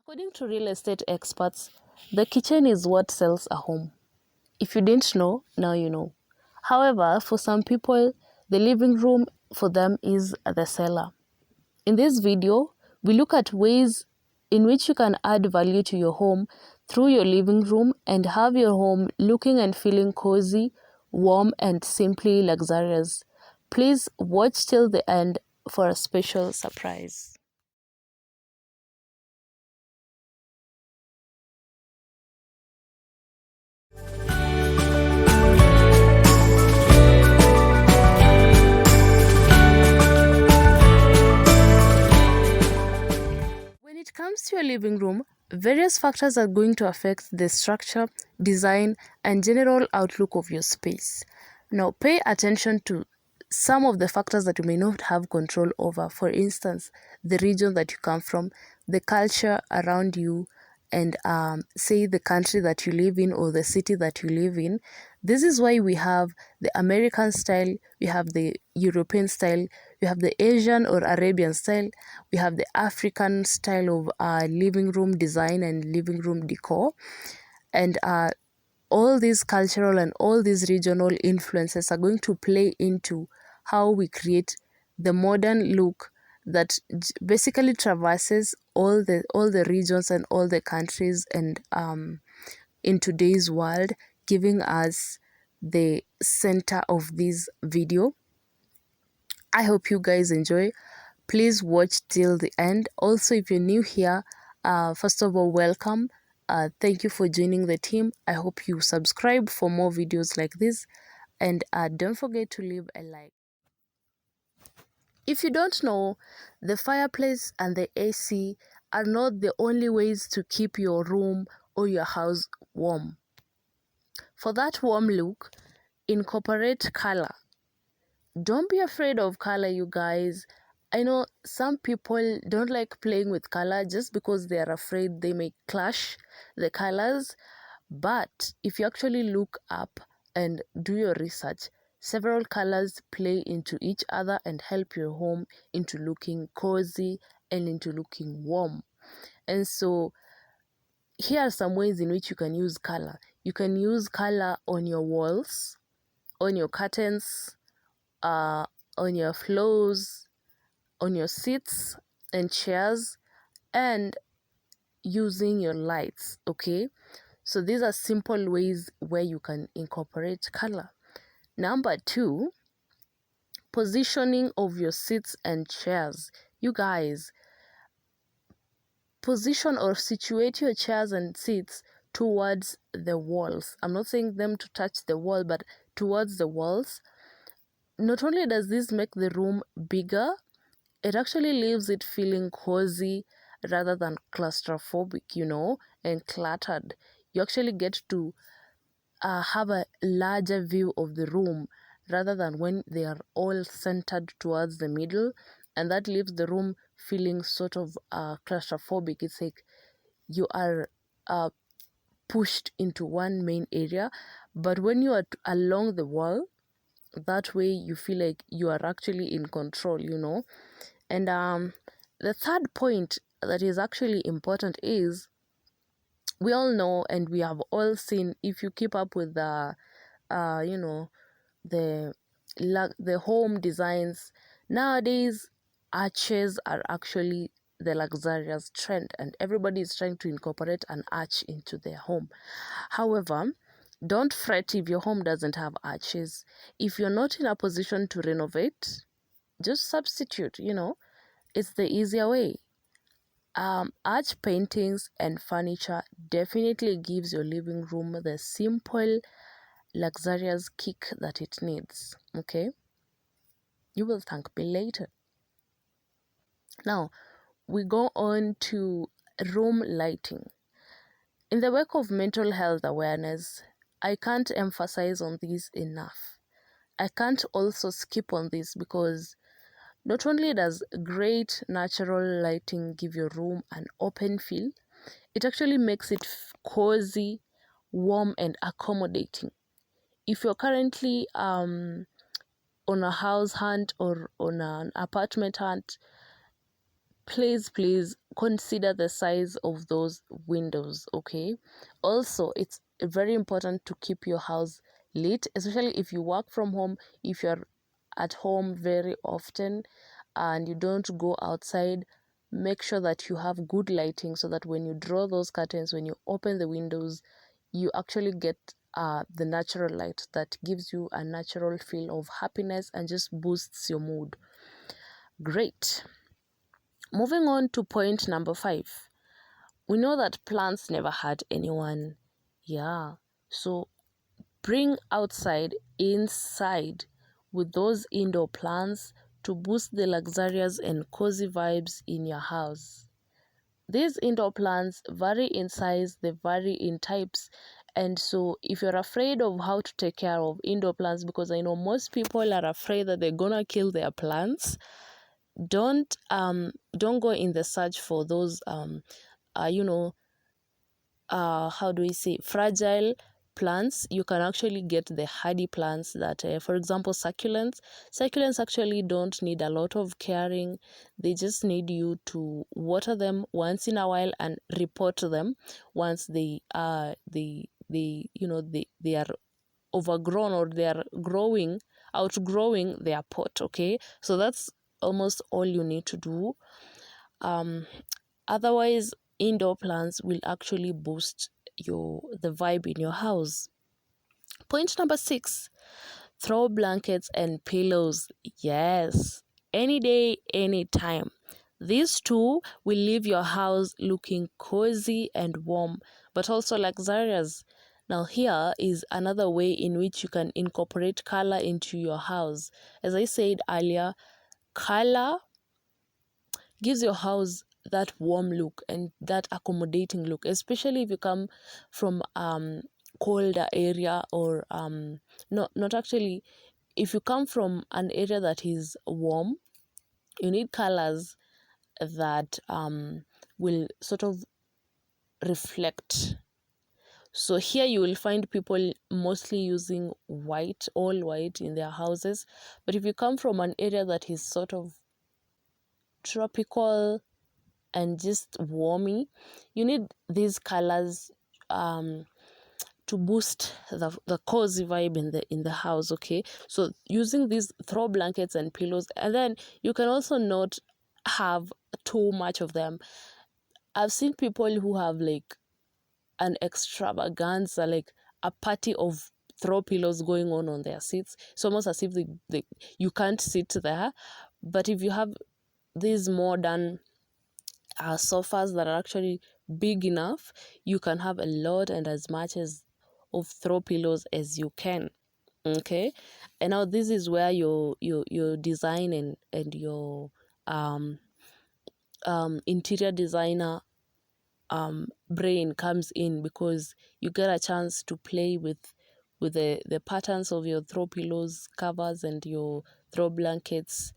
According to real estate experts, the kitchen is what sells a home. If you didn't know, now you know. However, for some people, the living room for them is the seller. In this video, we look at ways in which you can add value to your home through your living room and have your home looking and feeling cozy, warm, and simply luxurious. Please watch till the end for a special surprise. When it comes to your living room, various factors are going to affect the structure, design, and general outlook of your space. Now, pay attention to some of the factors that you may not have control over. For instance, the region that you come from, the culture around you, and say the country that you live in or the city that you live in. This is why we have the American style, we have the European style, we have the Asian or Arabian style, we have the African style of living room design and living room decor. And all these cultural and all these regional influences are going to play into how we create the modern look that basically traverses all the regions and all the countries and in today's world, giving us the center of this video. I hope you guys enjoy. Please watch till the end. Also, if you're new here, first of all, welcome. Thank you for joining the team. I hope you subscribe for more videos like this, and don't forget to leave a like. If you don't know, the fireplace and the AC are not the only ways to keep your room or your house warm. For that warm look, incorporate color. Don't be afraid of color, you guys. I know some people don't like playing with color just because they are afraid they may clash the colors. But if you actually look up and do your research, several colors play into each other and help your home into looking cozy and into looking warm. And so here are some ways in which you can use color. You can use color on your walls, on your curtains, on your floors, on your seats and chairs, and using your lights. Okay, so these are simple ways where you can incorporate color. Number 2, positioning of your seats and chairs. You guys, position or situate your chairs and seats towards the walls. I'm not saying them to touch the wall, but towards the walls. Not only does this make the room bigger, it actually leaves it feeling cozy rather than claustrophobic, and cluttered. You actually get to have a larger view of the room rather than when they are all centered towards the middle, and that leaves the room feeling sort of claustrophobic. It's like you are pushed into one main area, but when you are along the wall, that way you feel like you are actually in control. And the third point that is actually important is, we all know and we have all seen, if you keep up with the the home designs nowadays, arches are actually the luxurious trend, and everybody is trying to incorporate an arch into their home. However, don't fret if your home doesn't have arches. If you're not in a position to renovate, just substitute. It's the easier way. Arch paintings and furniture definitely gives your living room the simple, luxurious kick that it needs. Okay, you will thank me later. Now, we go on to room lighting. In the wake of mental health awareness, I can't emphasize on this enough. I can't also skip on this because not only does great natural lighting give your room an open feel, it actually makes it cozy, warm, and accommodating. If you're currently on a house hunt or on an apartment hunt, please consider the size of those windows, okay? Also, it's very important to keep your house lit, especially if you work from home, if you're at home very often and you don't go outside. Make sure that you have good lighting so that when you draw those curtains, when you open the windows, you actually get the natural light that gives you a natural feel of happiness and just boosts your mood. Great. Moving on to point number 5. We know that plants never hurt anyone. Yeah. So bring outside inside with those indoor plants to boost the luxurious and cozy vibes in your house. These indoor plants vary in size, they vary in types. And so if you're afraid of how to take care of indoor plants, because I know most people are afraid that they're gonna kill their plants, don't go in the search for those you know how do we say, fragile plants. You can actually get the hardy plants that for example, succulents actually don't need a lot of caring. They just need you to water them once in a while and repot them once they they are overgrown or they are outgrowing their pot. Okay, so that's almost all you need to do. Otherwise, indoor plants will actually boost the vibe in your house. Point number 6, throw blankets and pillows. Yes, any day, anytime. These two will leave your house looking cozy and warm, but also luxurious. Now, here is another way in which you can incorporate color into your house. As I said earlier, color gives your house that warm look and that accommodating look, especially if you come from colder area or not actually, if you come from an area that is warm, you need colors that will sort of reflect. So here you will find people mostly using white, all white in their houses. But if you come from an area that is sort of tropical and just warmy, you need these colors to boost the cozy vibe in the house. Okay, so using these throw blankets and pillows, and then you can also not have too much of them. I've seen people who have like an extravaganza, like a party of throw pillows going on their seats. It's almost as if you can't sit there. But if you have these modern sofas that are actually big enough, you can have a lot and as much as of throw pillows as you can. Okay, and now this is where your design and your interior designer brain comes in, because you get a chance to play with the patterns of your throw pillows covers and your throw blankets.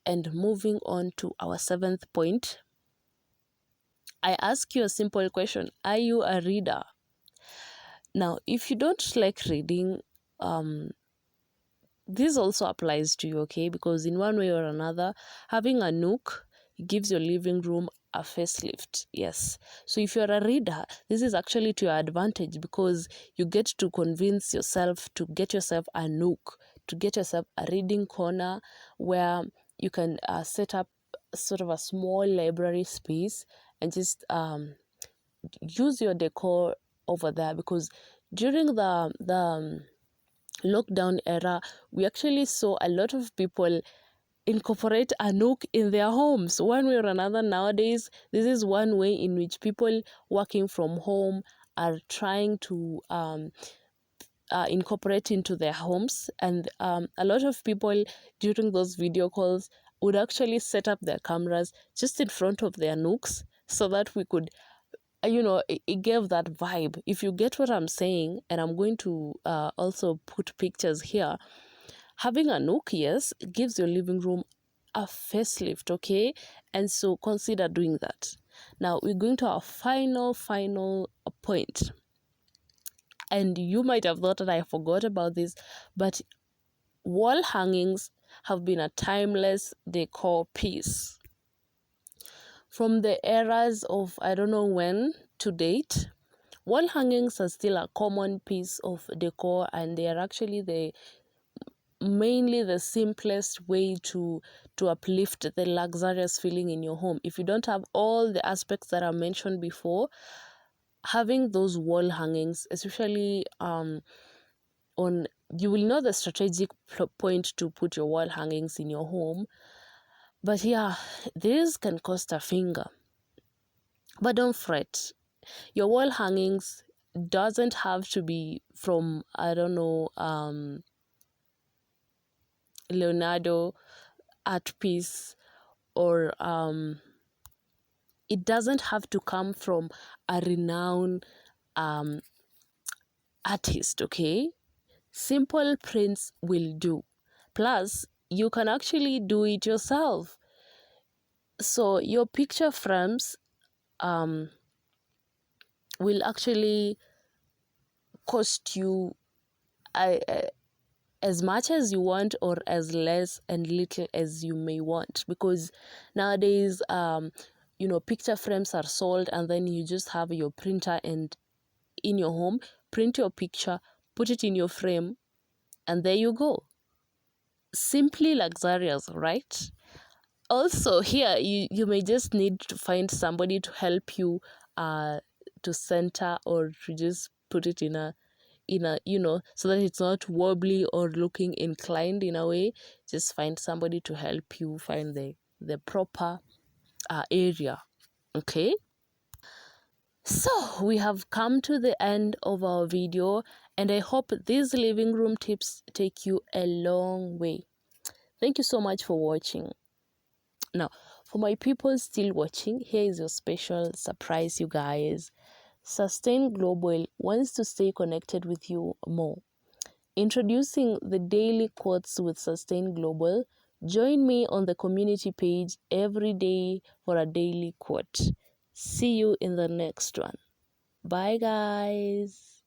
And moving on to our 7th point, I ask you a simple question: are you a reader? Now, if you don't like reading, this also applies to you, okay? Because in one way or another, having a nook gives your living room a facelift. Yes. So if you're a reader, this is actually to your advantage, because you get to convince yourself to get yourself a nook, to get yourself a reading corner where you can set up sort of a small library space and just use your decor over there. Because during the lockdown era, we actually saw a lot of people incorporate a nook in their homes one way or another. Nowadays, this is one way in which people working from home are trying to incorporate into their homes. And a lot of people during those video calls would actually set up their cameras just in front of their nooks, so that we could it gave that vibe, if you get what I'm saying. And I'm going to also put pictures here. Having a nook, yes, gives your living room a facelift, okay? And so consider doing that. Now we're going to our final point. And you might have thought that I forgot about this, but wall hangings have been a timeless decor piece. From the eras of I don't know when to date, wall hangings are still a common piece of decor, and they are actually the mainly the simplest way to uplift the luxurious feeling in your home. If you don't have all the aspects that I mentioned before, having those wall hangings, especially on you will know the strategic point to put your wall hangings in your home. But yeah, this can cost a finger. But don't fret. Your wall hangings doesn't have to be from, I don't know, Leonardo art piece, or it doesn't have to come from a renowned um, artist, okay? Simple prints will do. Plus, you can actually do it yourself. So your picture frames um, will actually cost you uh, as much as you want, or as less and little as you may want, because nowadays picture frames are sold, and then you just have your printer and in your home print your picture, put it in your frame, and there you go. Simply luxurious, right? Also here you may just need to find somebody to help you to center, or to just put it in a so that it's not wobbly or looking inclined in a way. Just find somebody to help you find the proper area. Okay, so we have come to the end of our video, and I hope these living room tips take you a long way. Thank you so much for watching. Now, for my people still watching, here is your special surprise, you guys. Sustain Global wants to stay connected with you more. Introducing the daily quotes with Sustain Global. Join me on the community page every day for a daily quote. See you in the next one. Bye, guys.